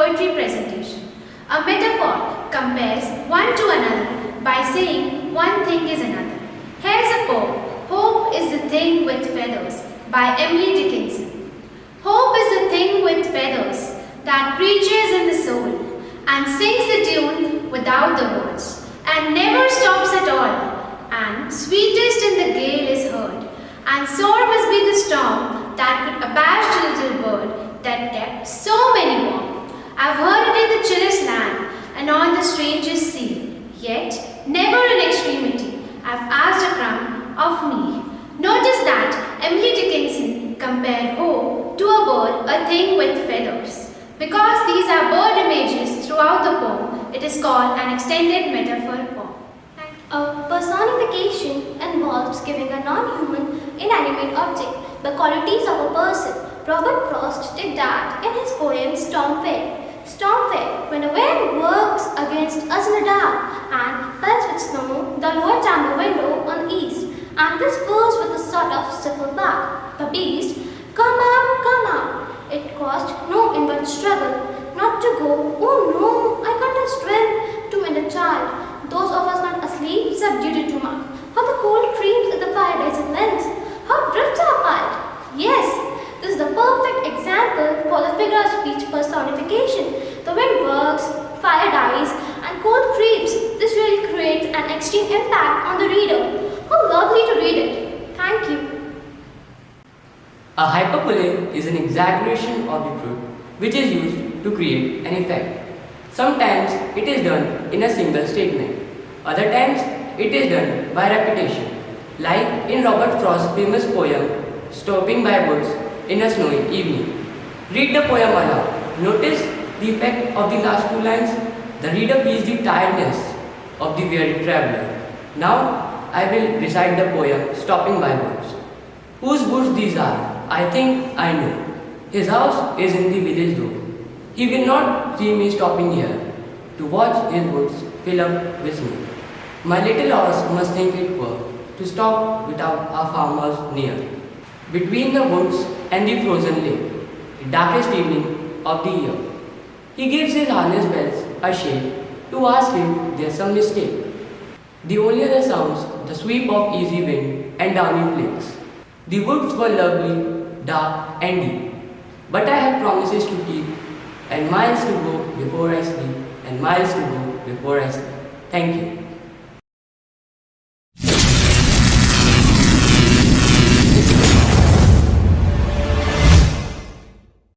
poetry presentation. A metaphor compares one to another by saying one thing is another. Here's a poem, Hope is the Thing with Feathers by Emily Dickinson. Hope is the thing with feathers that preaches in the soul and sings the tune without the words and never stops at all. And sweetest in the gale is heard, and sore must be the storm that could abash the little bird that kept so many warm. I've heard it in the chillest land and on the strangest sea, yet never in extremity I've asked a crumb of me. Notice that Emily Dickinson compared hope to a bird, a thing with feathers. Because these are bird images throughout the poem, it is called an extended metaphor poem. A personification involves giving a non-human, inanimate object the qualities of a person. Robert Frost did that in his poem Stormfare. Stormfare, when a wind works against us in the dark and pelts with snow the lower chamber window on the east, and this verse with a sort of stifle back. The beast, come out, come out. It caused no inward struggle, not to go, oh no, I can't have strength to mend a child. Those of us not asleep subdued it to mark. How the cold creeps at the firelight and lends. How drifts are apart. Yes, this is the perfect example for the figure of speech personification. The wind works, fire dies, and cold creeps. This really creates an extreme impact on the reader. How lovely to read it. Thank you. A hyperbole is an exaggeration of the truth which is used to create an effect. Sometimes it is done in a single statement. Other times it is done by repetition, like in Robert Frost's famous poem, Stopping by Woods in a Snowy Evening. Read the poem aloud. Notice the effect of the last two lines. The reader feels the tiredness of the weary traveler. Now I will recite the poem, Stopping by Woods. Whose woods these are? I think I know. His house is in the village door. He will not see me stopping here to watch his woods fill up with snow. My little horse must think it poor to stop without our farmers near. Between the woods and the frozen lake, the darkest evening of the year, he gives his harness bells a shake to ask if there's some mistake. The only other sounds the sweep of easy wind and downy flakes. The woods were lovely, dark and deep, but I have promises to keep, and miles to go before I sleep, and miles to go before I sleep. Thank you.